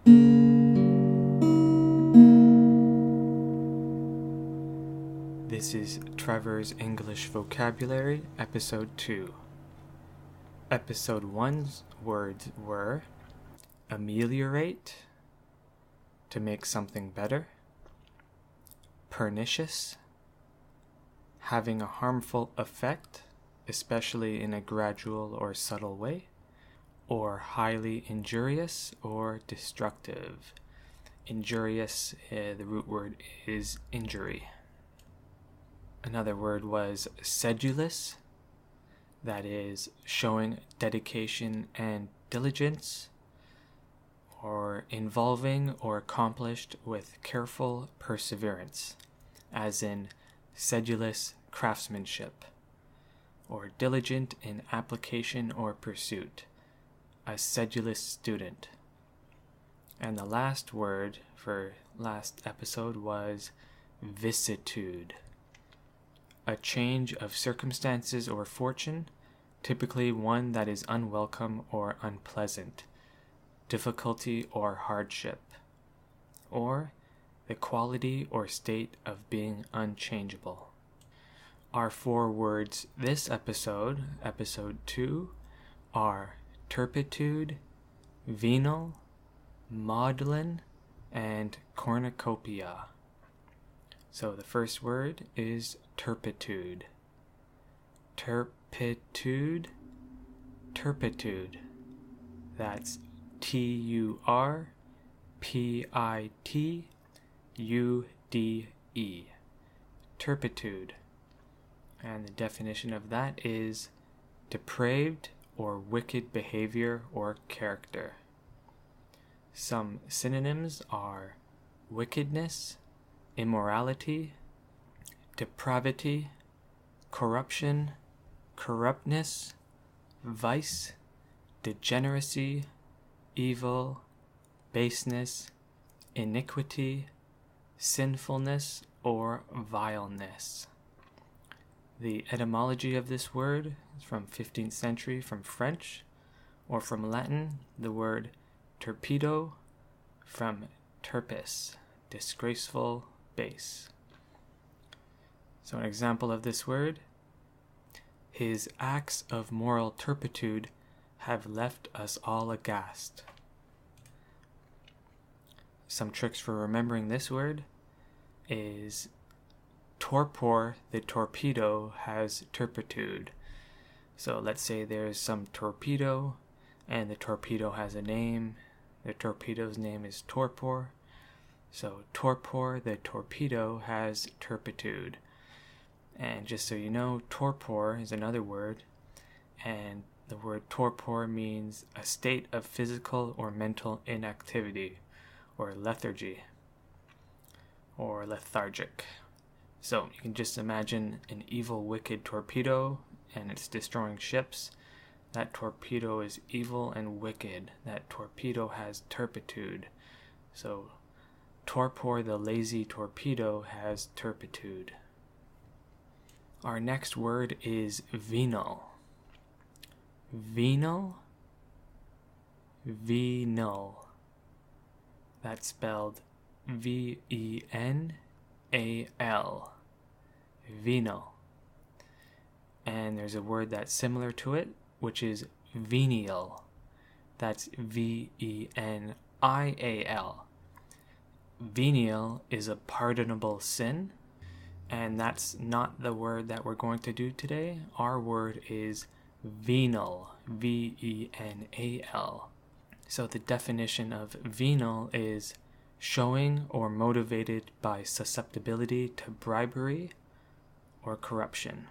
This is Trevor's English Vocabulary, Episode 2. Episode 1's words were ameliorate, to make something better, pernicious, having a harmful effect, especially in a gradual or subtle way, or highly injurious or destructive. Injurious, the root word is injury. Another word was sedulous, that is, showing dedication and diligence, or involving or accomplished with careful perseverance, as in sedulous craftsmanship, or diligent in application or pursuit, a sedulous student. And the last word for last episode was vicissitude. A change of circumstances or fortune, typically one that is unwelcome or unpleasant, difficulty or hardship, or the quality or state of being unchangeable. Our 4 words this episode, episode 2, are turpitude, venal, maudlin, and cornucopia. So the first word is turpitude. Turpitude, turpitude. That's Turpitude. Turpitude. And the definition of that is depraved or wicked behavior or character. Some synonyms are wickedness, immorality, depravity, corruption, corruptness, vice, degeneracy, evil, baseness, iniquity, sinfulness, or vileness. The etymology of this word is from 15th century from French, or from Latin, the word turpido, from turpis, disgraceful, base. So an example of this word: his acts of moral turpitude have left us all aghast. Some tricks for remembering this word is torpor, the torpedo, has turpitude. So let's say there's some torpedo and the torpedo has a name. The torpedo's name is torpor. So torpor, the torpedo, has turpitude. And just so you know, torpor is another word, and the word torpor means a state of physical or mental inactivity, or lethargy, or lethargic. So you can just imagine an evil, wicked torpedo, and it's destroying ships. That torpedo is evil and wicked. That torpedo has turpitude. So torpor, the lazy torpedo, has turpitude. Our next word is venal. Venal. Venal. That's spelled V-E-N-A-L. Venal. And there's a word that's similar to it, which is venial. That's V-E-N-I-A-L. Venial is a pardonable sin, and that's not the word that we're going to do today. Our word is venal, V-E-N-A-L. So the definition of venal is showing or motivated by susceptibility to bribery or corruption,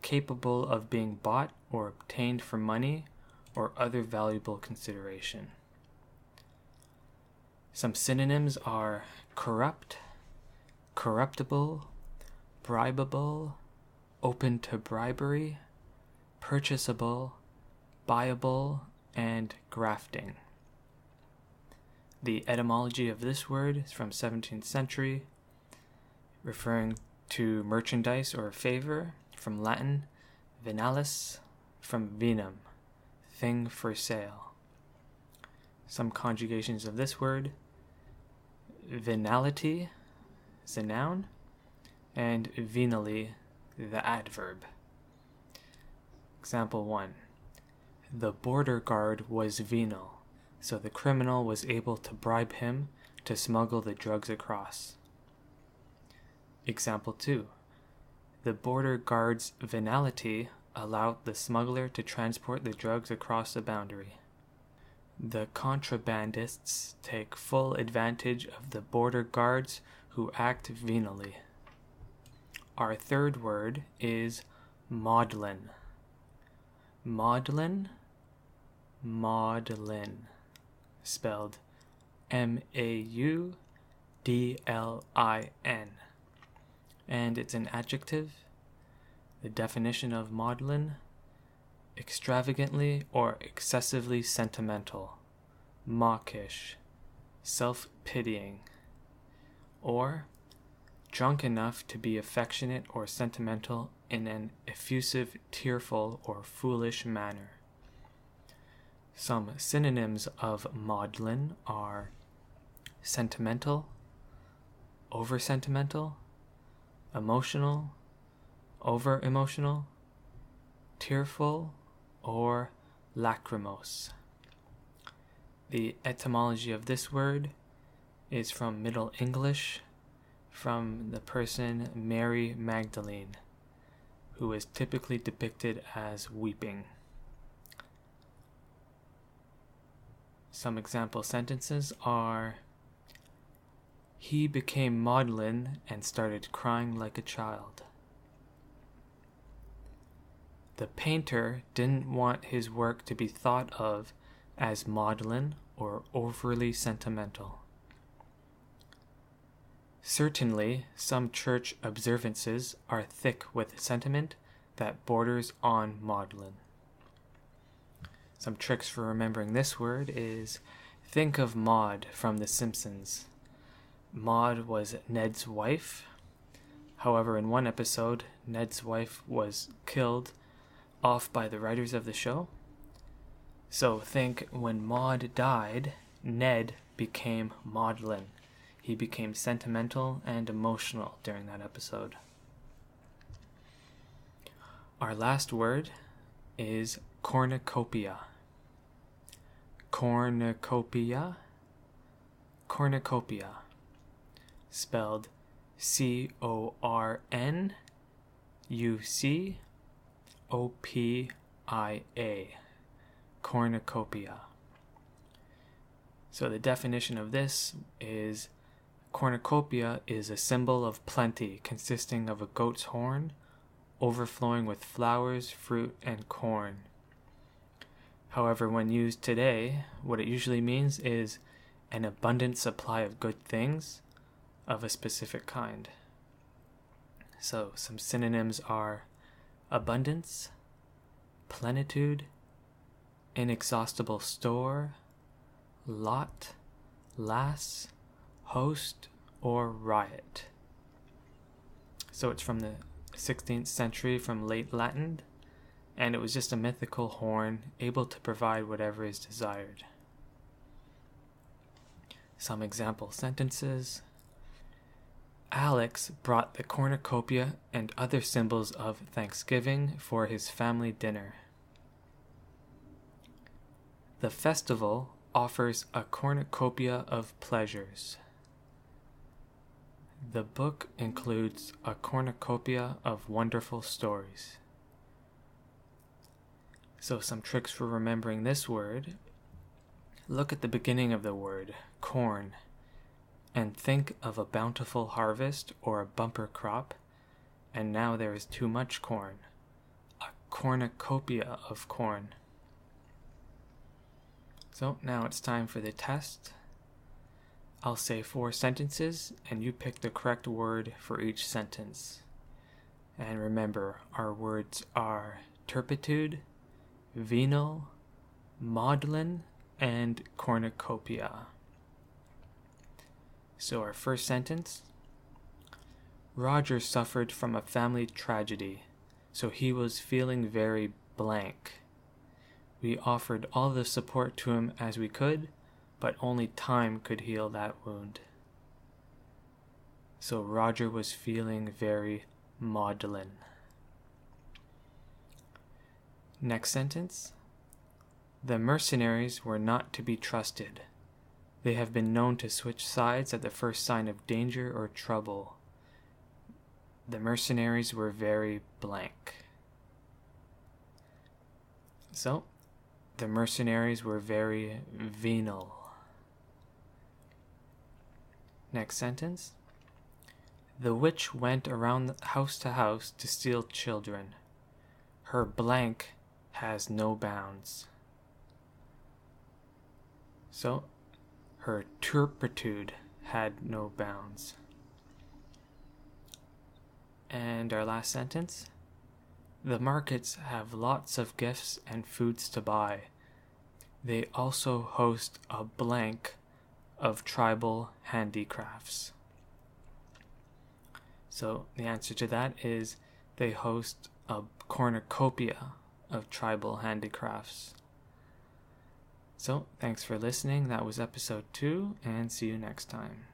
capable of being bought or obtained for money or other valuable consideration. Some synonyms are corrupt, corruptible, bribable, open to bribery, purchasable, buyable, and grafting. The etymology of this word is from 17th century, referring to merchandise or favor, from Latin, venalis, from venum, thing for sale. Some conjugations of this word: venality is a noun, and venally, the adverb. Example 1. The border guard was venal, so the criminal was able to bribe him to smuggle the drugs across. Example 2. The border guard's venality allowed the smuggler to transport the drugs across the boundary. The contrabandists take full advantage of the border guards who act venally. Our third word is maudlin. Maudlin, maudlin, spelled M-A-U-D-L-I-N. And it's an adjective. The definition of maudlin: extravagantly or excessively sentimental, mawkish, self-pitying, or drunk enough to be affectionate or sentimental in an effusive, tearful, or foolish manner. Some synonyms of maudlin are sentimental, over-sentimental, emotional, over-emotional, tearful, or lachrymose. The etymology of this word is from Middle English, from the person Mary Magdalene, who is typically depicted as weeping. Some example sentences are: he became maudlin and started crying like a child. The painter didn't want his work to be thought of as maudlin or overly sentimental. Certainly, some church observances are thick with sentiment that borders on maudlin. Some tricks for remembering this word is: think of Maud from The Simpsons. Maud was Ned's wife. However, in one episode, Ned's wife was killed off by the writers of the show. So think, when Maud died, Ned became maudlin. He became sentimental and emotional during that episode. Our last word is cornucopia. Cornucopia. Cornucopia. Spelled C-O-R-N-U-C-O-P-I-A. Cornucopia. So the definition of this is: cornucopia is a symbol of plenty consisting of a goat's horn overflowing with flowers, fruit, and corn. However, when used today, what it usually means is an abundant supply of good things of a specific kind. So some synonyms are abundance, plenitude, inexhaustible store, lot, lass, host, or riot. So it's from the 16th century, from late Latin, and it was just a mythical horn able to provide whatever is desired. Some example sentences: Alex brought the cornucopia and other symbols of Thanksgiving for his family dinner. The festival offers a cornucopia of pleasures. The book includes a cornucopia of wonderful stories. So some tricks for remembering this word: look at the beginning of the word, corn, and think of a bountiful harvest or a bumper crop, and now there is too much corn, a cornucopia of corn. So now it's time for the test. I'll say 4 sentences, and you pick the correct word for each sentence. And remember, our words are turpitude, venal, maudlin, and cornucopia. So our first sentence: Roger suffered from a family tragedy, so he was feeling very blank. We offered all the support to him as we could, but only time could heal that wound. So Roger was feeling very maudlin. Next sentence. The mercenaries were not to be trusted. They have been known to switch sides at the first sign of danger or trouble. The mercenaries were very blank. So, the mercenaries were very venal. Next sentence. The witch went around house to house to steal children. Her blank has no bounds. So, her turpitude had no bounds. And our last sentence. The markets have lots of gifts and foods to buy. They also host a blank of tribal handicrafts. So the answer to that is they host a cornucopia of tribal handicrafts. So thanks for listening. That was episode 2, and see you next time.